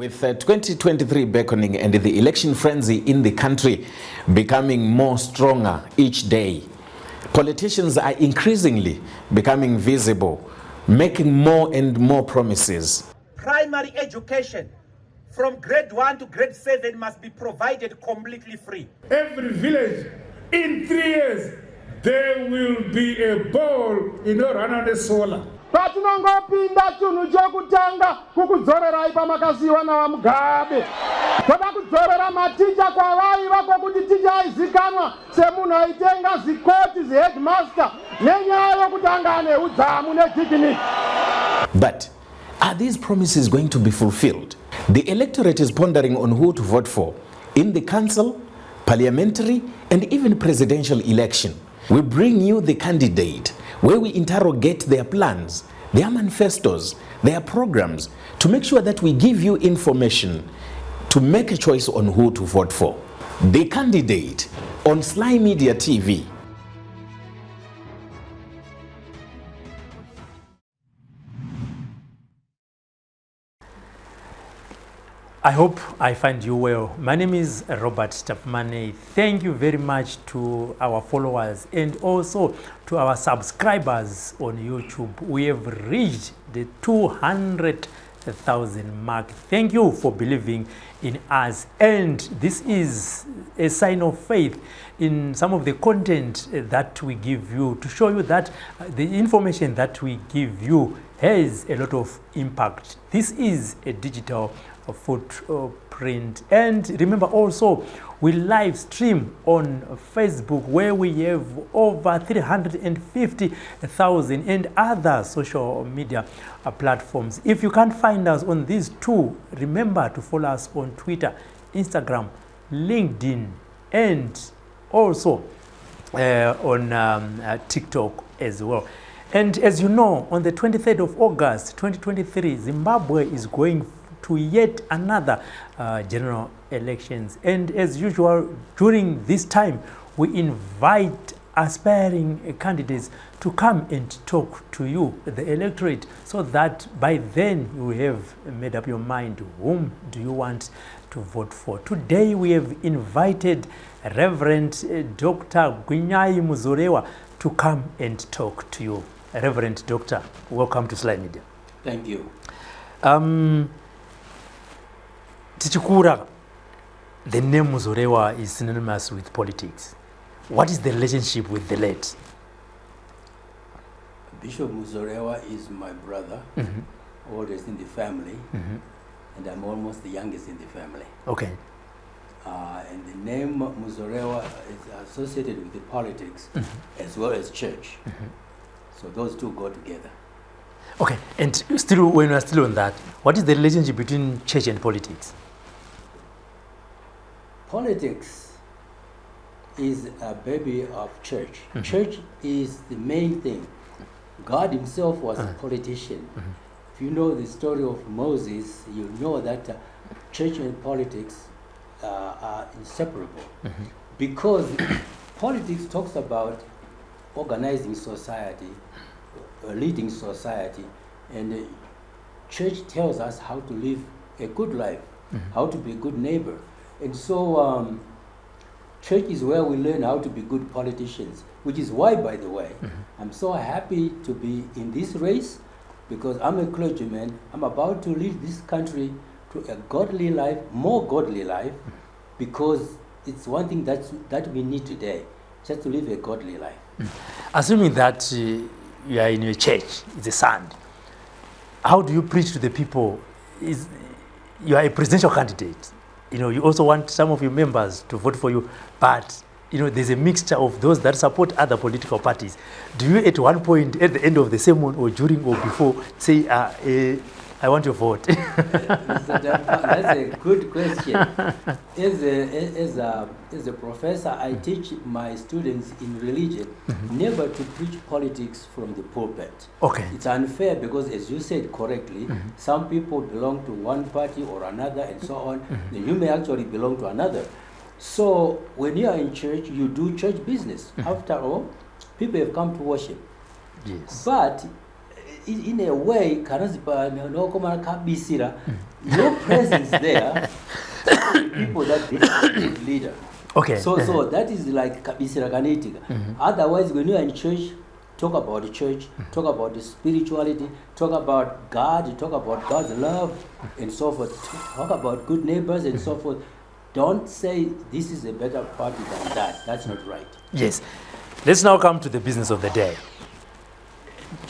With 2023 beckoning and the election frenzy in the country becoming more stronger each day, politicians are increasingly becoming visible, making more and more promises. Primary education from grade 1 to grade 7 must be provided completely free. Every village, in 3 years, there will be a ball in Orana solar. Patinongopinda tunhu chokutanga kukudzorerai pamakaziwa nawa Mugabe. Toda kudzorera maticha kwavaiva kwokuti ticha aizikanwa semunhu aitenga zikoti zheadmaster nenyaya yokutanga ane udzamu nedidn't. But are these promises going to be fulfilled? The electorate is pondering on who to vote for in the council, parliamentary, and even presidential election. We bring you the candidate, where we interrogate their plans, their manifestos, their programs, to make sure that we give you information to make a choice on who to vote for. The candidate on SlyMedia TV. I hope I find you well. My name is Robert Tapmane. Thank you very much to our followers and also to our subscribers on YouTube. We have reached the 200,000 mark. Thank you for believing in us. And this is a sign of faith in some of the content that we give you, to show you that the information that we give you has a lot of impact. This is a digital footprint. And remember also, we live stream on Facebook, where we have over 350,000, and other social media platforms. If you can't find us on these two, remember to follow us on Twitter, Instagram, LinkedIn, and also on TikTok as well. And as you know, on the 23rd of August 2023, Zimbabwe is going to yet another general elections. And as usual, during this time, we invite aspiring candidates to come and talk to you, the electorate, so that by then you have made up your mind, whom do you want to vote for. Today we have invited Reverend Dr. Muzorerwa to come and talk to you. Reverend Doctor, welcome to Sly Media. Thank you. Tichikura, the name Muzorerwa is synonymous with politics. What is the relationship with the late? Bishop Muzorerwa is my brother, oldest in the family, and I'm almost the youngest in the family. Okay. And the name Muzorerwa is associated with the politics as well as church. So those two go together. Okay, and still, when we are still on that, what is the relationship between church and politics? Politics is a baby of church. Church is the main thing. God himself was a politician. If you know the story of Moses, you know that church and politics are inseparable. Because politics talks about organizing society, leading society, and church tells us how to live a good life, how to be a good neighbor. And so church is where we learn how to be good politicians, which is why, by the way, I'm so happy to be in this race, because I'm a clergyman. I'm about to lead this country to a godly life, more godly life, because it's one thing that we need today, just to live a godly life. Assuming that you are in your church, it's a Sunday, how do you preach to the people? You are a presidential candidate. You know, you also want some of your members to vote for you, but you know, there's a mixture of those that support other political parties. Do you at one point, at the end of the sermon or during or before, say, I want your vote? That's a good question. As a professor, I teach my students in religion never to preach politics from the pulpit. Okay. It's unfair because, as you said correctly, some people belong to one party or another and so on, and you may actually belong to another. So when you are in church, you do church business. After all, people have come to worship. Yes. But in a way, your presence there, people that be leader. Okay. So that is like kabisira kanitika. Otherwise, when you are in church, talk about the church, talk about the spirituality, talk about God, talk about God's love, and so forth. Talk about good neighbors and so forth. Don't say this is a better party than that. That's not right. Yes. Let's now come to the business of the day.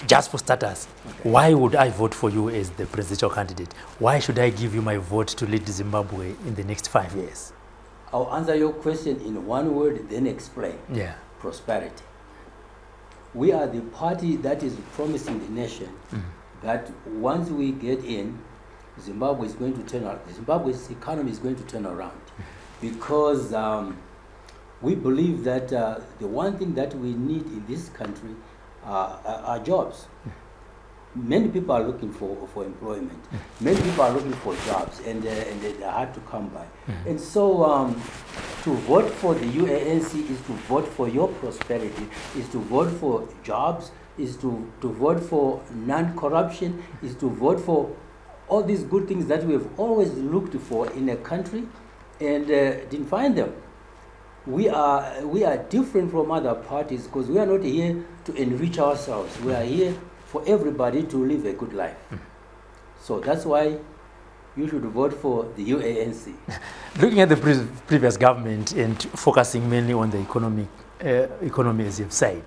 Just for starters, why would I vote for you as the presidential candidate? Why should I give you my vote to lead Zimbabwe in the next 5 years? I'll answer your question in one word, then explain. Yeah. Prosperity. We are the party that is promising the nation that once we get in, Zimbabwe is going to turn around. Zimbabwe's economy is going to turn around because we believe that the one thing that we need in this country are jobs. Many people are looking for employment. Many people are looking for jobs, and they're hard to come by. And so to vote for the UANC is to vote for your prosperity, is to vote for jobs, is to vote for non-corruption, is to vote for all these good things that we have always looked for in a country and didn't find them. We are different from other parties because we are not here to enrich ourselves. We are here for everybody to live a good life. So that's why you should vote for the UANC. Looking at the previous government and focusing mainly on the economy, as you've said,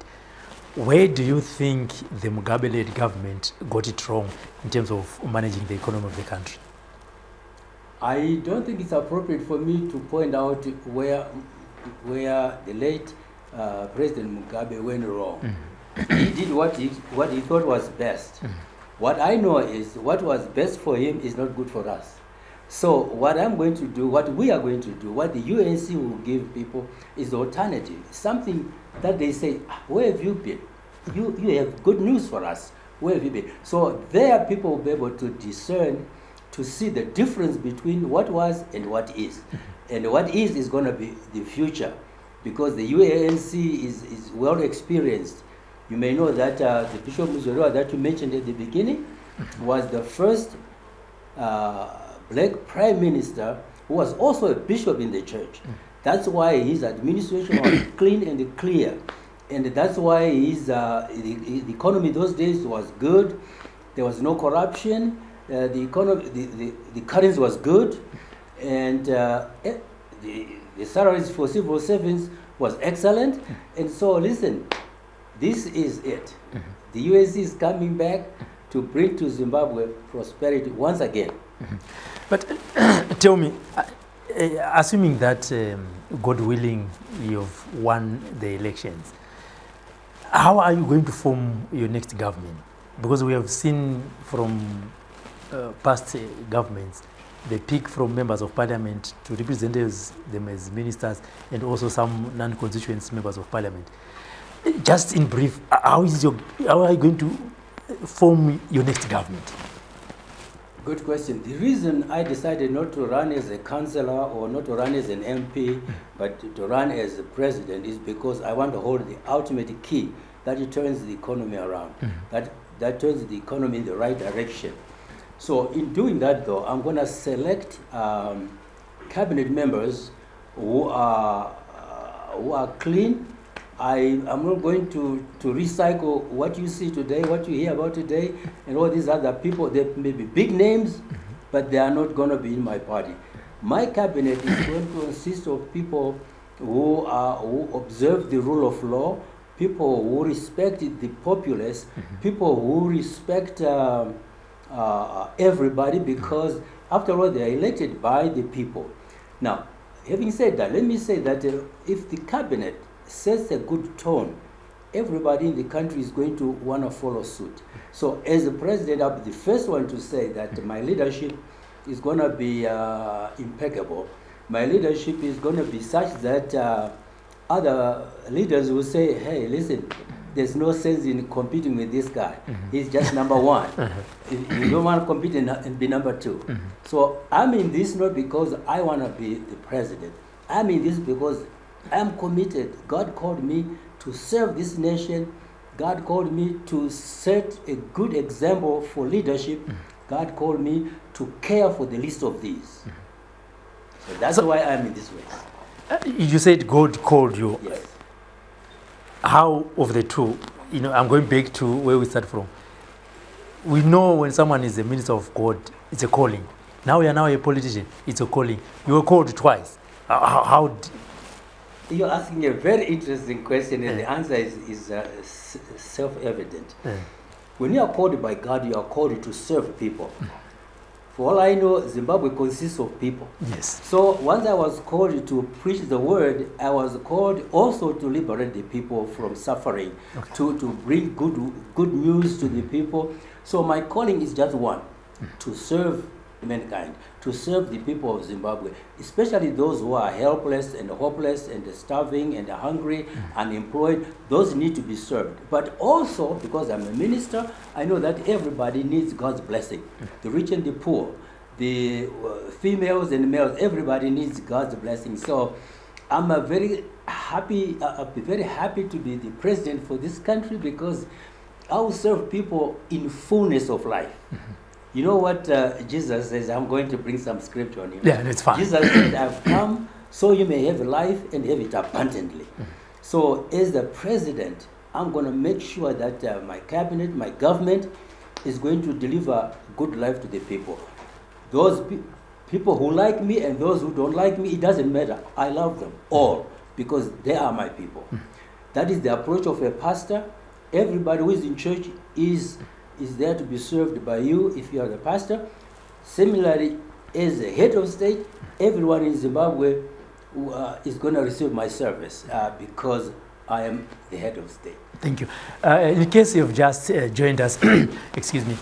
where do you think the Mugabe-led government got it wrong in terms of managing the economy of the country? I don't think it's appropriate for me to point out where the late President Mugabe went wrong. He did what he thought was best. What I know is what was best for him is not good for us. So what I'm going to do, what we are going to do, what the UNC will give people is the alternative. Something that they say, where have you been? You have good news for us. Where have you been? So there people will be able to discern, to see the difference between what was and what is. And what is going to be the future, because the UANC is well experienced. You may know that the Bishop Muzorerwa that you mentioned at the beginning was the first black prime minister who was also a bishop in the church. That's why his administration was clean and clear. And that's why his the economy those days was good. There was no corruption. The currency was good. And the salaries for civil servants was excellent. And so listen, this is it. The USC is coming back to bring to Zimbabwe prosperity once again. But tell me, assuming that, God willing, you've won the elections, how are you going to form your next government? Because we have seen from past governments, they pick from members of parliament to representatives, them as ministers, and also some non-constituent members of parliament. Just in brief, how are you going to form your next government? Good question. The reason I decided not to run as a councillor or not to run as an MP, but to run as a president is because I want to hold the ultimate key that it turns the economy around, that turns the economy in the right direction. So in doing that, though, I'm going to select cabinet members who are clean. I'm not going to recycle what you see today, what you hear about today, and all these other people. They may be big names, but they are not going to be in my party. My cabinet is going to consist of people who observe the rule of law, people who respect the populace, people who respect everybody, because after all, they are elected by the people. Now, having said that, let me say that if the cabinet sets a good tone, everybody in the country is going to want to follow suit. So as a president, I'll be the first one to say that my leadership is going to be impeccable. My leadership is going to be such that other leaders will say, hey, listen, there's no sense in competing with this guy. He's just number one. You don't want to compete and be number two. So I'm in this not because I want to be the president. I'm in this because I'm committed. God called me to serve this nation God called me to set a good example for leadership. God called me to care for the least of these. So that's why I'm in this race. You said God called you. Yes. How of the two? You know, I'm going back to where we start from. We know when someone is a minister of God, it's a calling. Now you are now a politician, it's a calling. You were called twice. You're asking a very interesting question, and the answer is self-evident. When you are called by God, you are called to serve people. For all I know, Zimbabwe consists of people. Yes. So once I was called to preach the word, I was called also to liberate the people from suffering, to bring good news to the people. So my calling is just one, to serve mankind, to serve the people of Zimbabwe, especially those who are helpless and hopeless and starving and hungry, unemployed. Those need to be served. But also, because I'm a minister, I know that everybody needs God's blessing. The rich and the poor, the females and males, everybody needs God's blessing. So I'm very happy, I'll be very happy to be the president for this country, because I will serve people in fullness of life. You know what Jesus says? I'm going to bring some scripture on you. Yeah, that's fine. Jesus said, I've come so you may have life and have it abundantly. So as the president, I'm going to make sure that my cabinet, my government is going to deliver good life to the people. Those people who like me and those who don't like me, it doesn't matter. I love them all because they are my people. That is the approach of a pastor. Everybody who is in church is there to be served by you if you are the pastor. Similarly, as the head of state, everyone in Zimbabwe is going to receive my service because I am the head of state. Thank you. In case you've just joined us, excuse me,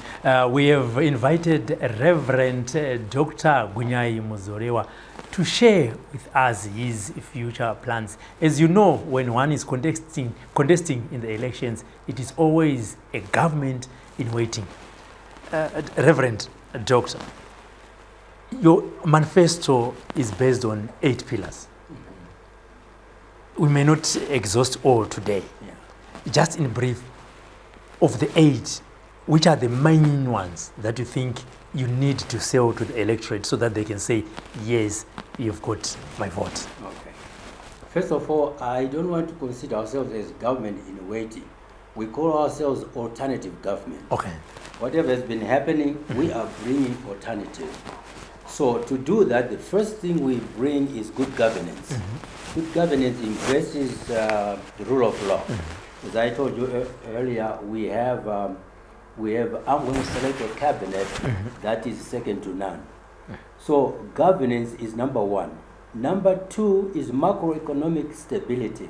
we have invited Reverend Dr. Gunyai Muzorerwa to share with us his future plans. As you know, when one is contesting in the elections, it is always a government in waiting. Reverend Doctor, your manifesto is based on 8 pillars. We may not exhaust all today. Just in brief, of the 8, which are the main ones that you think you need to sell to the electorate so that they can say, yes, you've got my vote? Okay. First of all, I don't want to consider ourselves as government in waiting. We call ourselves alternative government. Okay. Whatever has been happening, we are bringing alternative. So to do that, the first thing we bring is good governance. Good governance embraces the rule of law. As I told you earlier, we have I'm going to select a cabinet that is second to none. So governance is number 1. Number 2 is macroeconomic stability.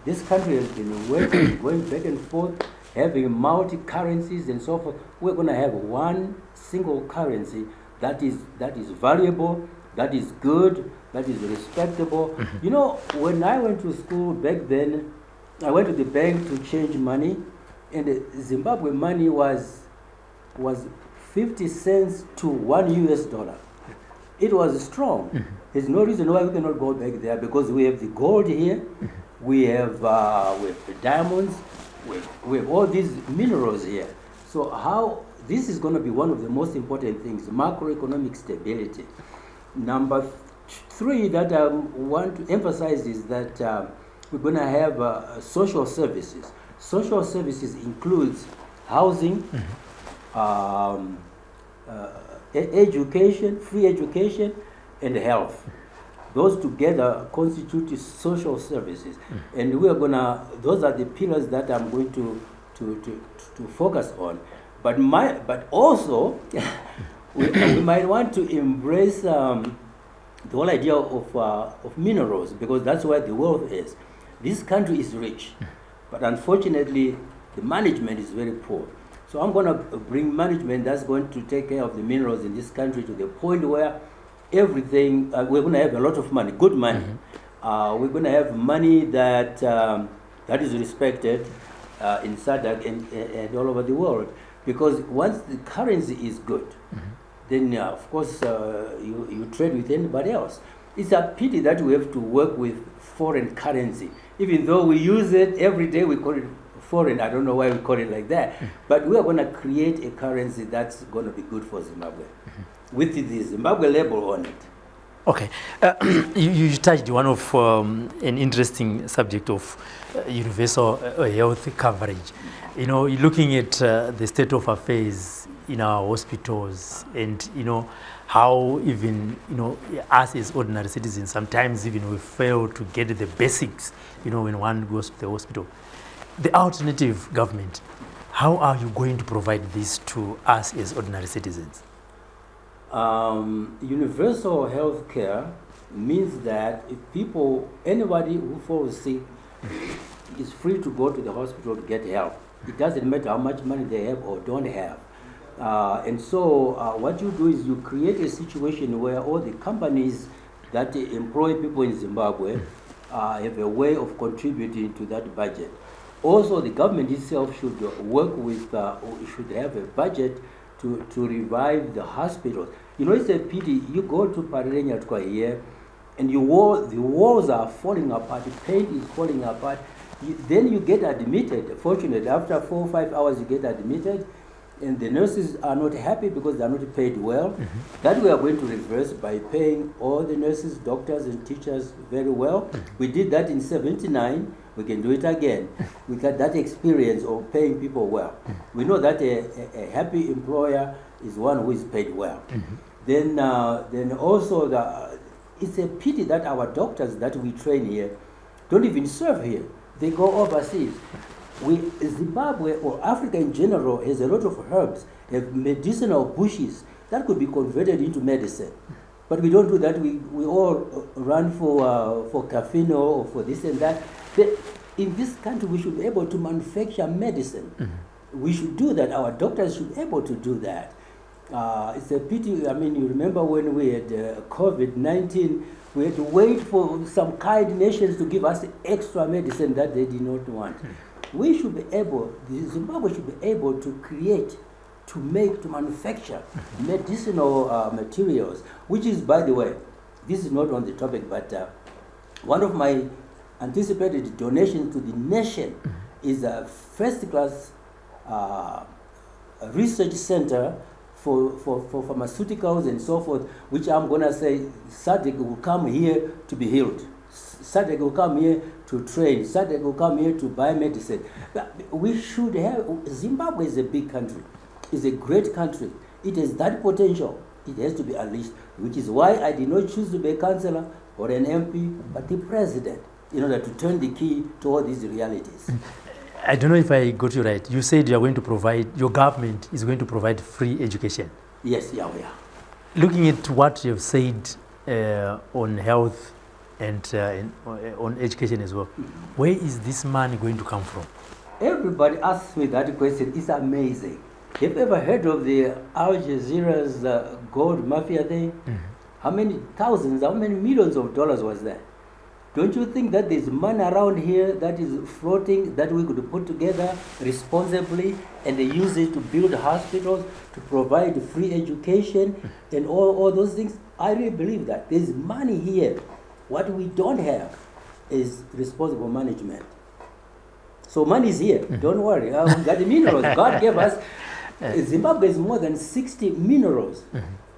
This country has been working, going back and forth, having multi-currencies and so forth. We're going to have one single currency that is valuable, that is good, that is respectable. You know, when I went to school back then, I went to the bank to change money, and the Zimbabwe money was 50 cents to $1. It was strong. There's no reason why we cannot go back there, because we have the gold here, we have the diamonds, we have all these minerals here. So how this is going to be one of the most important things, macroeconomic stability. Number 3 that I want to emphasize is that we're going to have social services. Social services includes housing, education, free education, and health. Those together constitute social services, and we are gonna. Those are the pillars that I'm going to focus on. But also we might want to embrace the whole idea of minerals, because that's where the wealth is. This country is rich, but unfortunately the management is very poor. So I'm going to bring management that's going to take care of the minerals in this country to the point where everything, we're going to have a lot of money, good money. We're going to have money that is respected in SADC and all over the world. Because once the currency is good, then of course you trade with anybody else. It's a pity that we have to work with foreign currency. Even though we use it every day, we call it foreign. I don't know why we call it like that. But we are going to create a currency that's going to be good for Zimbabwe with the Zimbabwe label on it. Okay, you touched one of an interesting subject of universal health coverage. You know, looking at the state of affairs in our hospitals, and you know how even us as ordinary citizens sometimes even we fail to get the basics. You know, when one goes to the hospital, the alternative government, how are you going to provide this to us as ordinary citizens? Universal health care means that if anybody who falls sick is free to go to the hospital to get help. It doesn't matter how much money they have or don't have. And so what you do is you create a situation where all the companies that employ people in Zimbabwe have a way of contributing to that budget. Also, the government itself should work with, should have a budget to revive the hospitals. You know, it's a pity. You go to Parerenyatwa here, and the walls are falling apart, the paint is falling apart. Then you get admitted. Fortunately, after 4 or 5 hours, you get admitted, and the nurses are not happy because they are not paid well. That we are going to reverse by paying all the nurses, doctors, and teachers very well. We did that in '79. We can do it again. We got that experience of paying people well. We know that a happy employer is one who is paid well. Then also, it's a pity that our doctors that we train here don't even serve here. They go overseas. Zimbabwe or Africa in general has a lot of herbs, have medicinal bushes that could be converted into medicine. But we don't do that. We all run for caffeine or for this and that. In this country, we should be able to manufacture medicine. We should do that. Our doctors should be able to do that. It's a pity. I mean, you remember when we had COVID-19, we had to wait for some kind nations to give us extra medicine that they did not want. We should be able, Zimbabwe should be able to create, to manufacture medicinal materials, which is, by the way, this is not on the topic, but one of my anticipated donations to the nation is a first-class research center for pharmaceuticals and so forth, which I'm going to say SADC will come here to be healed. SADC will come here to train. SADC will come here to buy medicine. We should have, Zimbabwe is a big country. It's a great country. It has that potential. It has to be unleashed, which is why I did not choose to be a councillor or an MP, but the president, in order to turn the key to all these realities. I don't know if I got you right. You said you are going to provide, your government is going to provide free education. Yes, yeah, we are. Looking at what you've said on health and on education as well, where is this money going to come from? Everybody asks me that question. It's amazing. Have you ever heard of the Al Jazeera's gold mafia thing? How many thousands, how many millions of dollars was that? Don't you think that there's money around here that is floating that we could put together responsibly and use it to build hospitals, to provide free education and all those things? I really believe that. There's money here. What we don't have is responsible management. So money is here. Don't worry. We got the minerals. God gave us. Zimbabwe is more than 60 minerals.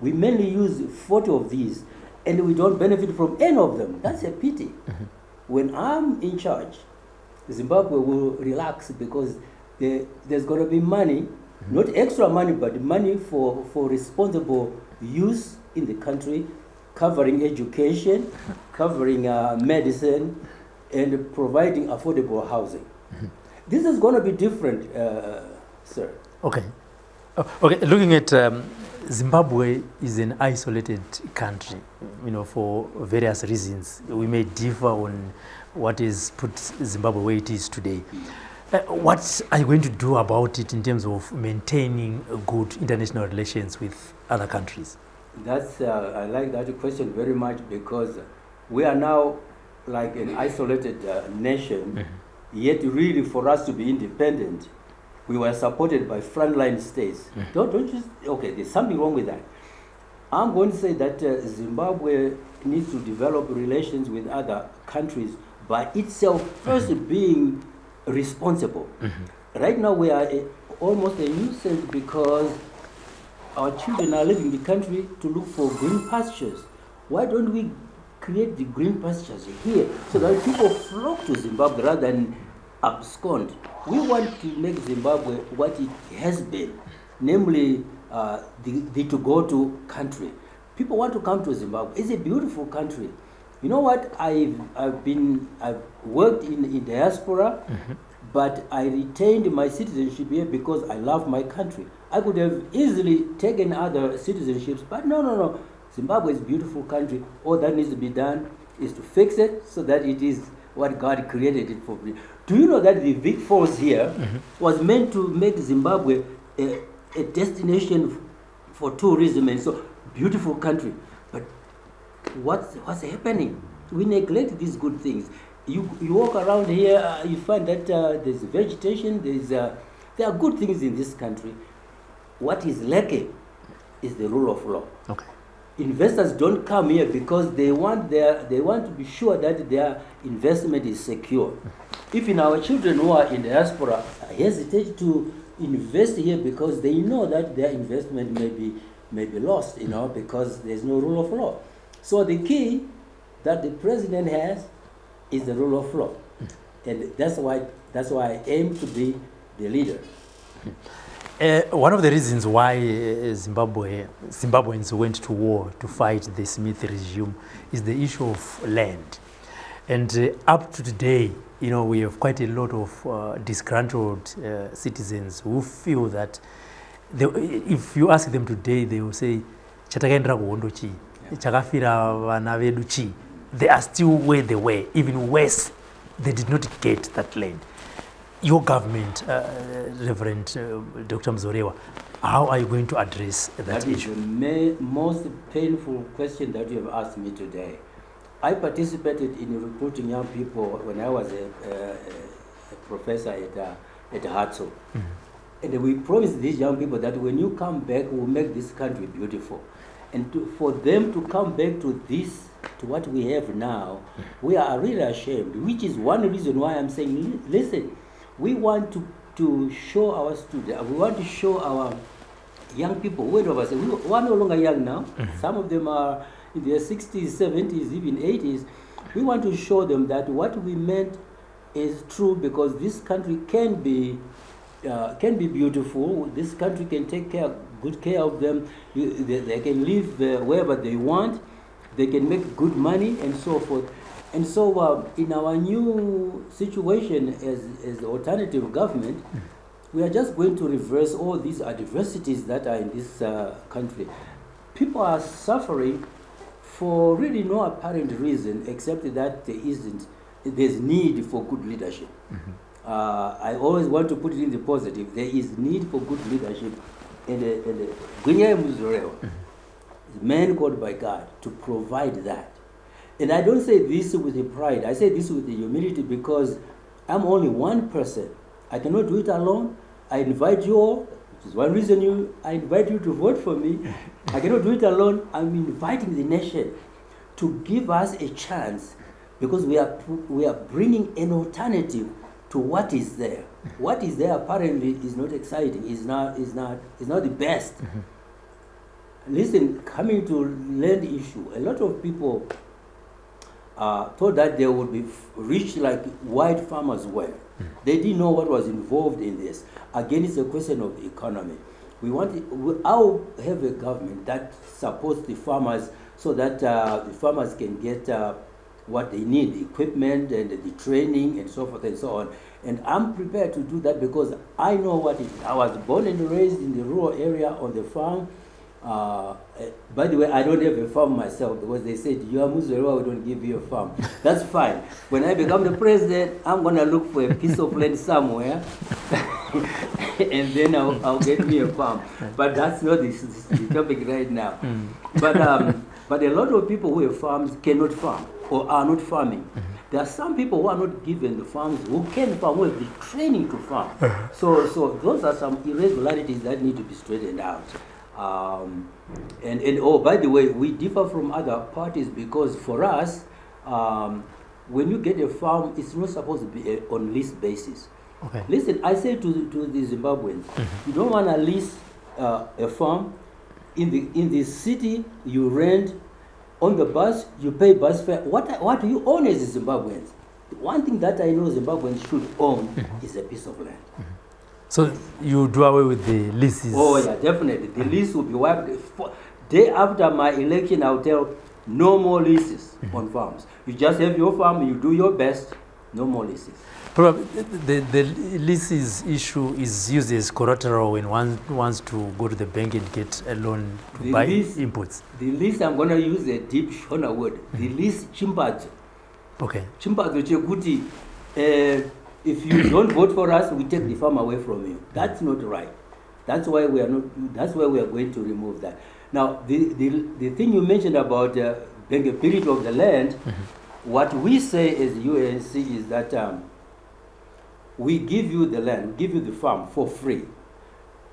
We mainly use 40 of these, and we don't benefit from any of them. That's a pity. When I'm in charge, Zimbabwe will relax because there's going to be money, not extra money, but money for responsible use in the country, covering education, covering medicine, and providing affordable housing. This is going to be different, sir. Okay. Okay. Looking at Zimbabwe is an isolated country, for various reasons. We may differ on what is put Zimbabwe where it is today. What are you going to do about it in terms of maintaining good international relations with other countries? That's I like that question very much because we are now like an isolated nation, yet really for us to be independent, we were supported by frontline states. Don't you? Okay, there's something wrong with that. I'm going to say that Zimbabwe needs to develop relations with other countries by itself first being responsible. Right now we are almost a nuisance because our children are leaving the country to look for green pastures. Why don't we create the green pastures here so that people flock to Zimbabwe rather than abscond? We want to make Zimbabwe what it has been, namely the to-go-to country. People want to come to Zimbabwe. It's a beautiful country. You know what? I've worked in diaspora, but I retained my citizenship here because I love my country. I could have easily taken other citizenships, but no. Zimbabwe is a beautiful country. All that needs to be done is to fix it so that it is what God created it for. Do you know that the big force here was meant to make Zimbabwe a destination for tourism, and so beautiful country? But what's happening? We neglect these good things. You walk around here, you find that there's vegetation, there are good things in this country. What is lacking is the rule of law. Okay. Investors don't come here because they want to be sure that their investment is secure. Even our children who are in diaspora hesitate to invest here because they know that their investment may be lost, because there's no rule of law. So the key that the president has is the rule of law, and that's why I aim to be the leader. One of the reasons why Zimbabweans went to war to fight the Smith regime is the issue of land. And up to today, we have quite a lot of disgruntled citizens who feel that if you ask them today, they will say, "Chatakaendera kuhondo chi, chakafira vana vedu chi." They are still where they were, even worse. They did not get that land. Your government, Reverend Dr. Muzorerwa, how are you going to address that issue? That is the most painful question that you have asked me today. I participated in recruiting young people when I was a professor at Hartso. And we promised these young people that when you come back, we'll make this country beautiful. And for them to come back to what we have now, we are really ashamed, which is one reason why I'm saying, listen, we want to show our students, we want to show our young people, we are no longer young now, some of them are in their 60s, 70s, even 80s. We want to show them that what we meant is true, because this country can be beautiful. This country can take good care of them. They can live wherever they want. They can make good money and so forth. And so in our new situation as the alternative government, we are just going to reverse all these adversities that are in this country. People are suffering for really no apparent reason except that there's need for good leadership. I always want to put it in the positive. There is need for good leadership. And Muzorerwa, the man called by God to provide that. And I don't say this with the pride. I say this with the humility because I'm only one person. I cannot do it alone. I invite you all. Which is one reason I invite you to vote for me. I cannot do it alone. I'm inviting the nation to give us a chance, because we are bringing an alternative to what is there. What is there apparently is not exciting. Is not the best. Listen, coming to land issue, a lot of people thought that they would be rich like white farmers were. They didn't know what was involved in this. Again, it's a question of the economy. I'll have a government that supports the farmers so that the farmers can get what they need, the equipment and the training and so forth and so on. And I'm prepared to do that because I know what it is. I was born and raised in the rural area on the farm. By the way, I don't have a farm myself because they said, "You are Muzorerwa, we don't give you a farm." That's fine. When I become the president, I'm going to look for a piece of land somewhere and then I'll get me a farm. But that's not the topic right now. But a lot of people who have farms cannot farm or are not farming. There are some people who are not given the farms who can farm, who have the training to farm. So those are some irregularities that need to be straightened out. And oh, by the way, we differ from other parties because for us, when you get a farm, it's not supposed to be on lease basis. Okay. Listen, I say to the Zimbabweans, you don't want to lease a farm. In the city, you rent. On the bus, you pay bus fare. What do you own as Zimbabweans? One thing that I know Zimbabweans should own is a piece of land. So you do away with the leases? Oh yeah, definitely. The lease will be wiped. Day after my election, I'll tell no more leases on farms. You just have your farm, you do your best, no more leases. Probably the leases issue is used as collateral when one wants to go to the bank and get a loan to buy inputs. The lease, I'm going to use a deep Shona word. The lease chimbadzo. Okay. Chimbadzo chekuti, if you don't vote for us, we take the farm away from you. That's not right. That's why we are going to remove that. Now, the thing you mentioned about being a spirit of the land, what we say as UNC is that we give you the land, give you the farm for free.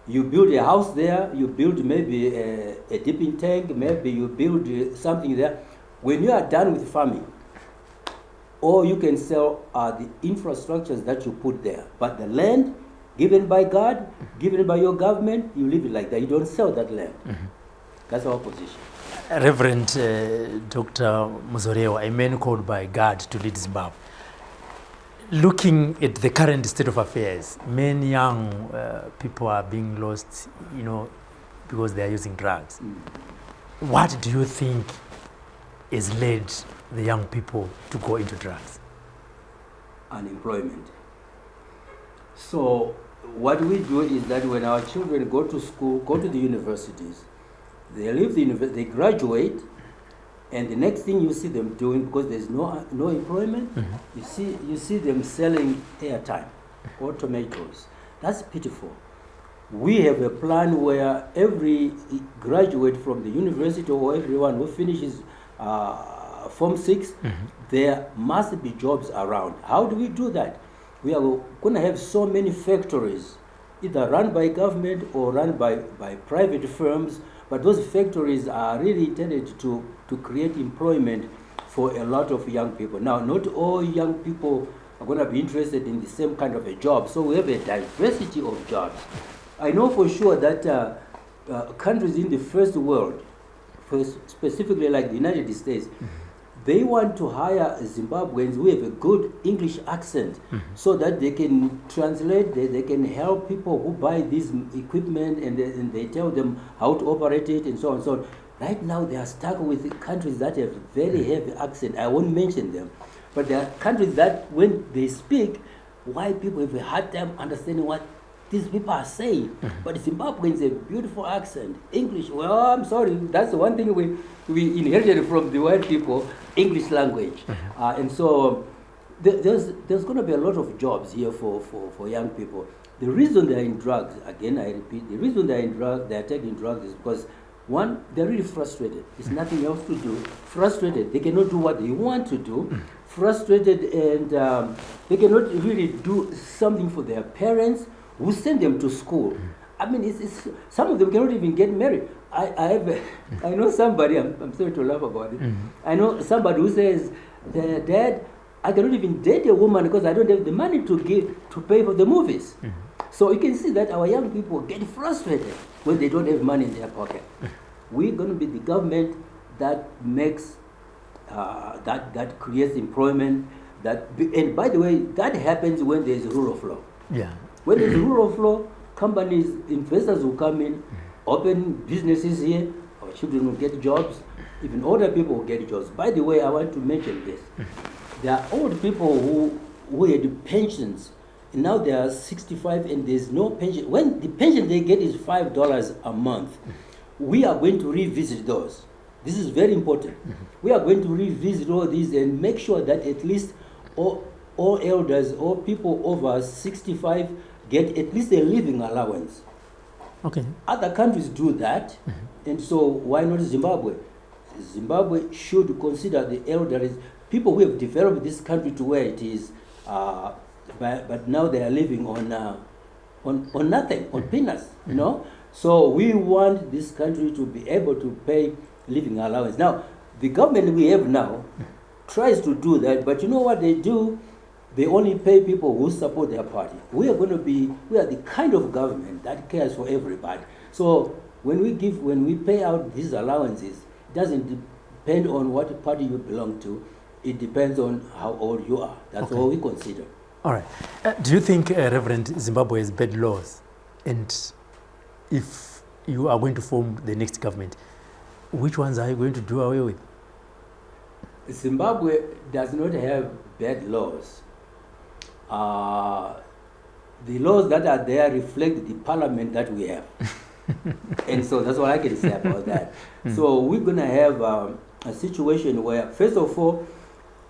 You build a house there, you build maybe a dipping tank, maybe you build something there. When you are done with farming, all you can sell are the infrastructures that you put there. But the land, given by God, given by your government, you leave it like that. You don't sell that land. That's our position. Reverend Dr. Muzorerwa, a man called by God to lead Zimbabwe. Looking at the current state of affairs, many young people are being lost, because they are using drugs. What do you think has led the young people to go into drugs? Unemployment. So what we do is that when our children go to school, go to the universities, they leave the university, they graduate, and the next thing you see them doing, because there's no employment, you see them selling airtime or tomatoes. That's pitiful. We have a plan where every graduate from the university or everyone who finishes Form 6, there must be jobs around. How do we do that? We are going to have so many factories, either run by government or run by private firms, but those factories are really intended to create employment for a lot of young people. Now, not all young people are going to be interested in the same kind of a job, so we have a diversity of jobs. I know for sure that countries in the first world, specifically like the United States, they want to hire Zimbabweans who have a good English accent so that they can translate, they can help people who buy this equipment and they tell them how to operate it and so on and so on. Right now they are stuck with countries that have very heavy accent. I won't mention them, but there are countries that when they speak, white people have a hard time understanding what these people are saying. But Zimbabweans have a beautiful accent. English, well, I'm sorry, that's the one thing we inherited from the white people, English language. And so there's going to be a lot of jobs here for young people. The reason they're in drugs, again I repeat, the reason they're in drugs, they're taking drugs is because, one, they're really frustrated. There's nothing else to do. Frustrated, they cannot do what they want to do. Frustrated, and they cannot really do something for their parents who send them to school. I mean, some of them cannot even get married. I know somebody, I'm sorry to laugh about it. I know somebody who says, Dad, I cannot even date a woman because I don't have the money to pay for the movies. So you can see that our young people get frustrated when they don't have money in their pocket. We're going to be the government that makes, that creates employment. And by the way, that happens when there's rule of law. Yeah. When there's rule of law, companies, investors will come in, open businesses here, our children will get jobs, even older people will get jobs. By the way, I want to mention this. There are old people who had pensions, and now they are 65 and there's no pension. When the pension they get is $5 a month, we are going to revisit those. This is very important. We are going to revisit all these and make sure that at least all elders or people over 65 get at least a living allowance. Okay. Other countries do that, and so why not Zimbabwe? Zimbabwe should consider the elderly, people who have developed this country to where it is, but now they are living on nothing, on peanuts, you know? So we want this country to be able to pay living allowance. Now, the government we have now tries to do that, but you know what they do? They only pay people who support their party. We are the kind of government that cares for everybody. So when we pay out these allowances, it doesn't depend on what party you belong to. It depends on how old you are. That's all we consider. All right. Do you think, Reverend, Zimbabwe has bad laws? And if you are going to form the next government, which ones are you going to do away with? Zimbabwe does not have bad laws. The laws that are there reflect the parliament that we have. And so that's what I can say about that. So we're going to have a situation where, first of all,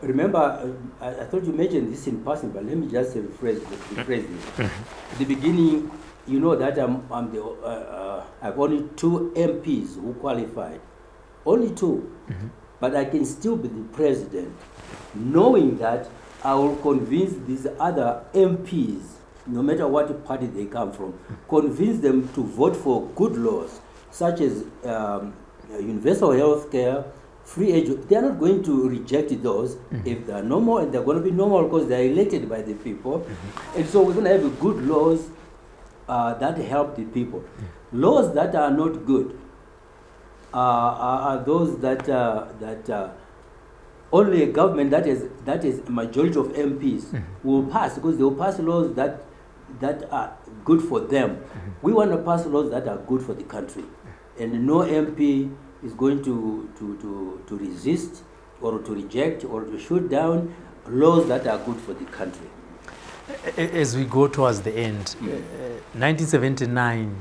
remember, I thought you mentioned this in passing, but let me just rephrase this. At the beginning, you know that I've only 2 MPs who qualified. Only 2. But I can still be the president, knowing that I will convince these other MPs, no matter what party they come from, convince them to vote for good laws, such as universal health care, free education. They are not going to reject those if they are normal, and they're going to be normal because they are elected by the people. And so we're going to have good laws that help the people. Laws that are not good are those that only a government that is a majority of MPs will pass, because they will pass laws that are good for them. We want to pass laws that are good for the country, and no MP is going to resist or to reject or to shoot down laws that are good for the country. As we go towards the end, 1979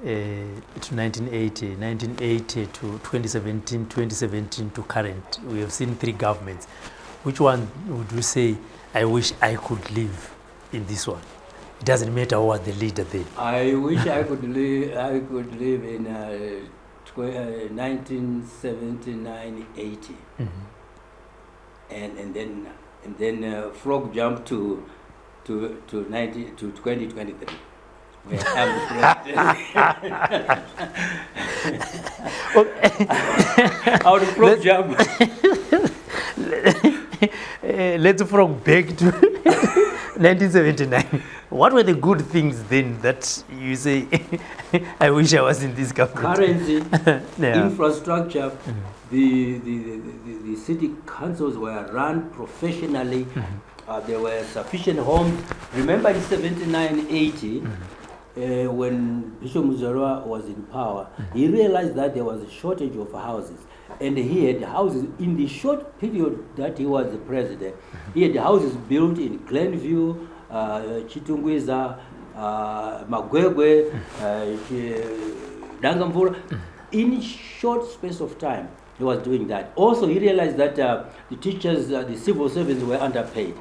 to 1980, 1980 to 2017, 2017 to current, we have seen 3 governments. Which one would you say, I wish I could live in this one? It doesn't matter who was the leader then. I wish I could live in 1979, 80, and then frog jump to 2023. Where I'm the president. How to frog jump? Let's frog back to 1979. What were the good things then that you say, I wish I was in this government? Currency, infrastructure, the city councils were run professionally. There were sufficient homes. Remember in 79, 80, when Bishop Muzorerwa was in power, he realized that there was a shortage of houses. And he had houses, in the short period that he was the president, he had houses built in Glenview, Chitungwiza, Magwegwe, Dangamvura. In short space of time, he was doing that. Also, he realized that the teachers, the civil servants were underpaid.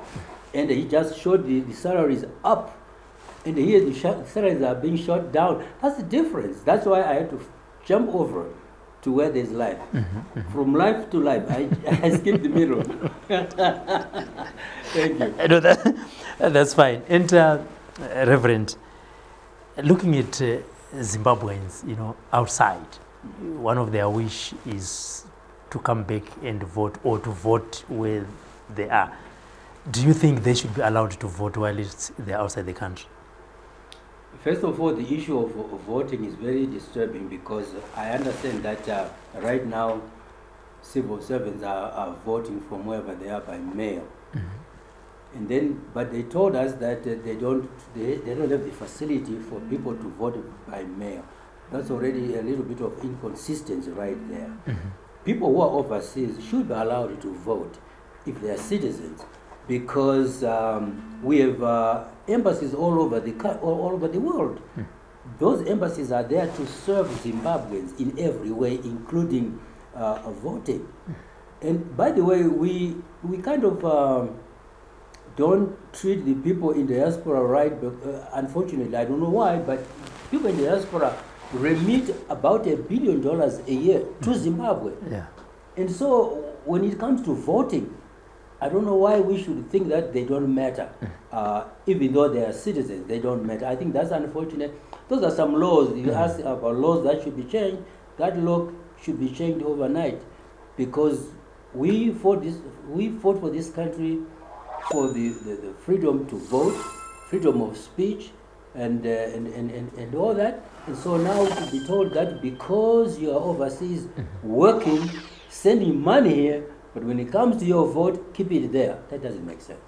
And he just shot the salaries up. And here the salaries are being shot down. That's the difference. That's why I had to jump over to where there's life. From life to life. I skipped the middle. Thank you. I know that's fine. And Reverend, looking at Zimbabweans, outside, one of their wish is to come back and vote, or to vote where they are. Do you think they should be allowed to vote while they're outside the country? First of all, the issue of voting is very disturbing, because I understand that right now civil servants are voting from wherever they are by mail. And then, but they told us that they don't have the facility for people to vote by mail. That's already a little bit of inconsistency right there. People who are overseas should be allowed to vote if they are citizens, because we have embassies all over the world. Those embassies are there to serve Zimbabweans in every way, including voting. And by the way, we kind of don't treat the people in the diaspora right, but unfortunately, I don't know why, but people in the diaspora remit about $1 billion a year to Zimbabwe. And so when it comes to voting, I don't know why we should think that they don't matter. Even though they are citizens, they don't matter. I think that's unfortunate. Those are some laws. You ask about laws that should be changed. That law should be changed overnight, because we fought for this country for the freedom to vote, freedom of speech, and all that. And so now to be told that because you are overseas working, sending money here, but when it comes to your vote, keep it there. That doesn't make sense.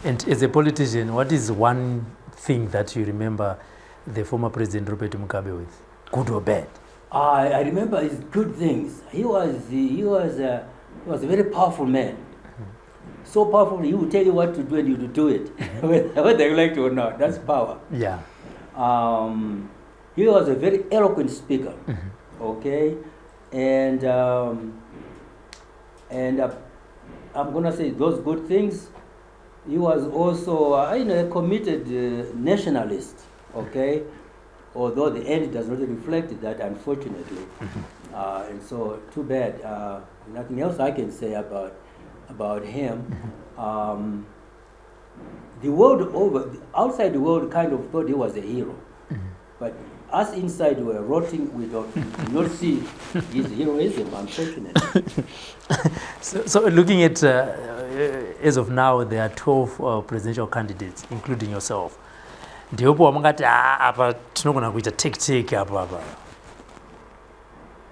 And as a politician, what is one thing that you remember the former President Robert Mugabe with, good or bad? I remember his good things. He was a very powerful man. So powerful, he would tell you what to do and you would do it, whether you like it or not. That's power. Yeah. He was a very eloquent speaker. Okay, and I'm gonna say those good things. He was also a committed nationalist. Okay, although the end does not reflect that, unfortunately. And so, too bad. Nothing else I can say about him. The world over, outside the world, kind of thought he was a hero, but us inside were rotting. We do not see his heroism, unfortunately. So looking at, as of now, there are 12 presidential candidates, including yourself. Ndiopo wamangati apa tinogona kuita take apa.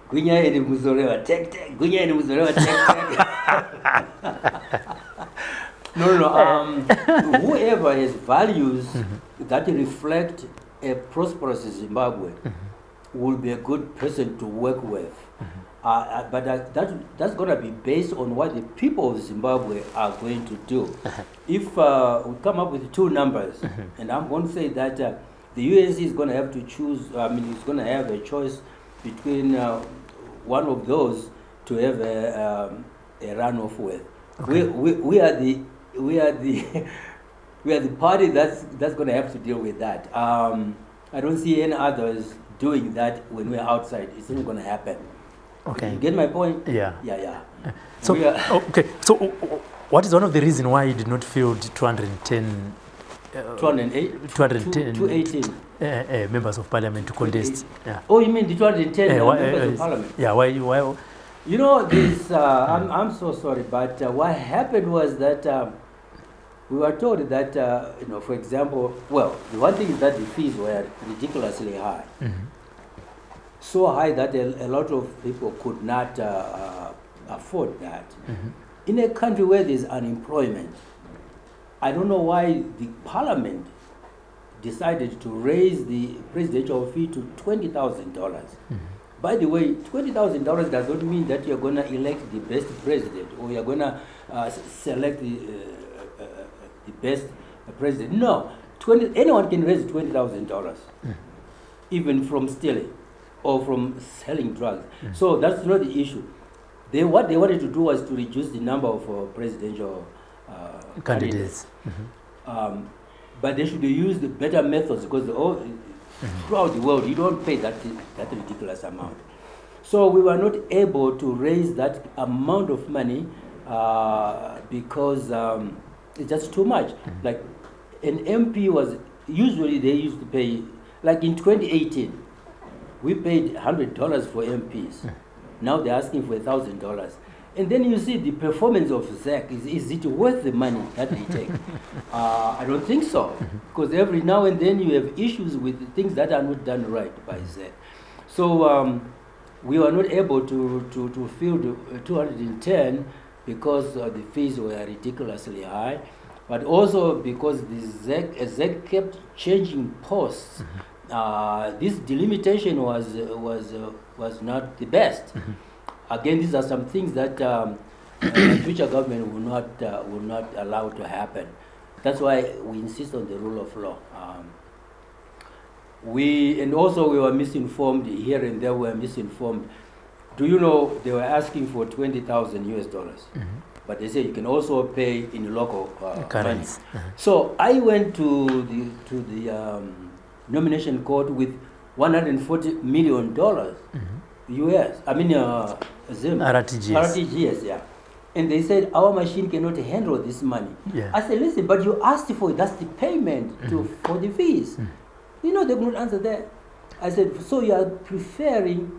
Gunya ene Muzorerwa take. Gunya ene Muzorerwa take. No. Whoever has values that reflect a prosperous Zimbabwe will be a good person to work with. But that's going to be based on what the people of Zimbabwe are going to do. If we come up with two numbers, and I'm going to say that the UNC is going to have to choose, it's going to have a choice between one of those to have a runoff with. Okay. We are the party that's going to have to deal with that. I don't see any others doing that when we're outside. It's not going to happen. Okay. You get my point? Yeah. So okay. So what is one of the reasons why you did not field 218 members of parliament to contest? Yeah. Oh, you mean the 210 members of parliament? Yeah. Why? You know this. I'm so sorry, but what happened was that we were told that for example, well, the one thing is that the fees were ridiculously high. So high that a lot of people could not afford that. In a country where there's unemployment, I don't know why the parliament decided to raise the presidential fee to $20,000. By the way, $20,000 does not mean that you're going to elect the best president or you're going to select the best president. No, anyone can raise $20,000, even from stealing or from selling drugs. So that's not the issue. What they wanted to do was to reduce the number of presidential candidates. But they should use the better methods because throughout the world you don't pay that ridiculous amount. So we were not able to raise that amount of money because it's just too much. Like an MP was, usually they used to pay, like in 2018, we paid $100 for MPs. Now they're asking for $1,000. And then you see the performance of ZEC. Is it worth the money that they take? I don't think so. Because every now and then you have issues with things that are not done right by ZEC. So we were not able to fill 210 because the fees were ridiculously high. But also because the ZEC kept changing posts. This delimitation was not the best. Again, these are some things that the future government will not allow to happen. That's why we insist on the rule of law. And also we were misinformed here and there. We were misinformed. Do you know they were asking for $20,000 but they say you can also pay in local currency. So I went to the nomination court with $140 million US. I mean RTGS, yeah. And they said our machine cannot handle this money. Yeah. I said, listen, but you asked for it. That's the payment for the fees. You know, they could not answer that. I said, so you are preferring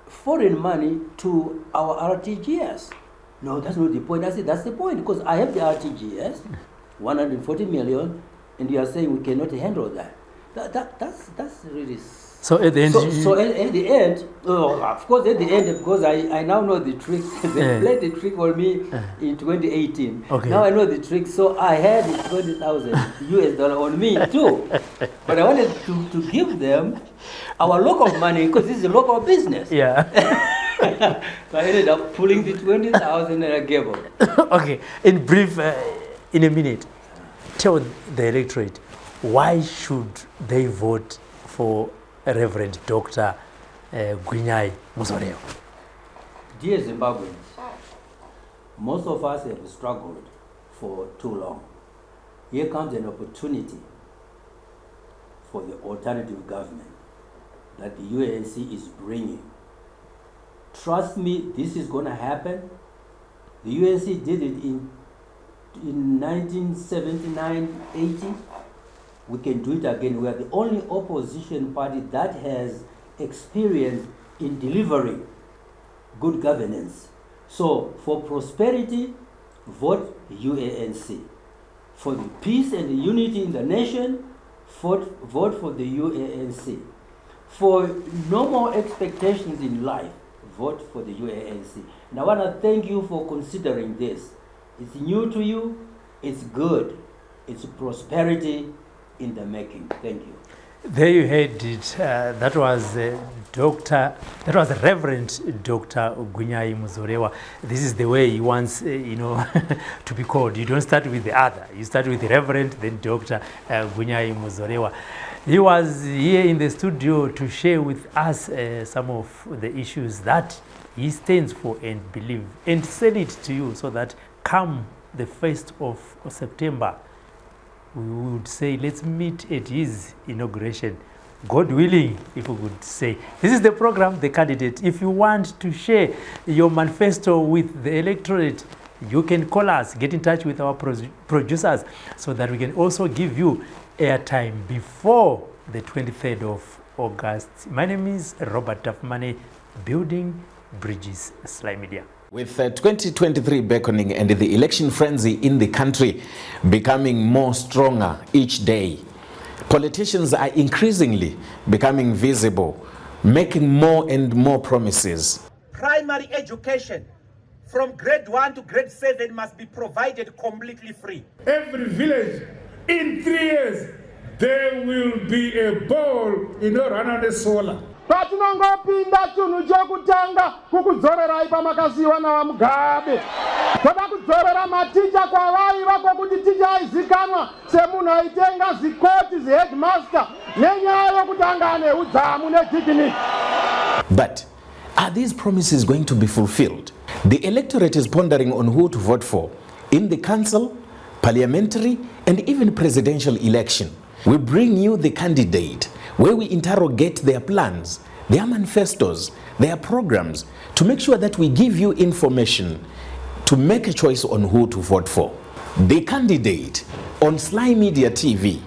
foreign money to our RTGS? No, that's not the point. I said, that's the point, because I have the RTGS 140 million, and you are saying we cannot handle that. That's really. So at the end, So at the end, of course, at the end, because I now know the trick. They played the trick on me in 2018. Okay. Now I know the trick, so I had $20,000 US on me too. But I wanted to give them our local money because this is a local business. yeah. So I ended up pulling the 20,000 and I gave them. Okay. In brief, in a minute, tell the electorate why should they vote for Reverend Dr. Gwinyai Muzorerwa. Dear Zimbabweans, most of us have struggled for too long. Here comes an opportunity for the alternative government that the UANC is bringing. Trust me, this is going to happen. The UANC did it in 1979-80. We can do it again. We are the only opposition party that has experience in delivering good governance. So for prosperity, vote UANC. For the peace and the unity in the nation, vote for the UANC. For no more expectations in life, vote for the UANC. And I want to thank you for considering this. It's new to you, it's good, it's prosperity in the making. Thank you. There you heard it. That was Reverend Dr. Gwinyai Muzorerwa. This is the way he wants, to be called. You don't start with the other. You start with the Reverend, then Dr. Gwinyai Muzorerwa. He was here in the studio to share with us some of the issues that he stands for and believe, and send it to you so that come the 1st of September, we would say, let's meet at his inauguration. God willing, if we would say. This is the program, The Candidate. If you want to share your manifesto with the electorate, you can call us, get in touch with our producers so that we can also give you airtime before the 23rd of August. My name is Robert Tafmane, building bridges, Sly Media. With 2023 beckoning and the election frenzy in the country becoming more stronger each day, politicians are increasingly becoming visible, making more and more promises. Primary education from grade 1 to grade 7 must be provided completely free. Every village, in 3 years, there will be a ball in Orana solar. patinongopinda chinhu chekutanga kukudzorerai pamakasiyiwa navamugabe. Toda kudzorera maticha kwavaiva kwokuti ticha aizikanwa semunhu aitenga zikoti zheadmaster nenyaya yokuti anga ane udzamu nedidn't. But are these promises going to be fulfilled? The electorate is pondering on who to vote for in the council, parliamentary, and even presidential election. We bring you The Candidate, where we interrogate their plans, their manifestos, their programs, to make sure that we give you information to make a choice on who to vote for. The Candidate on Sly Media TV.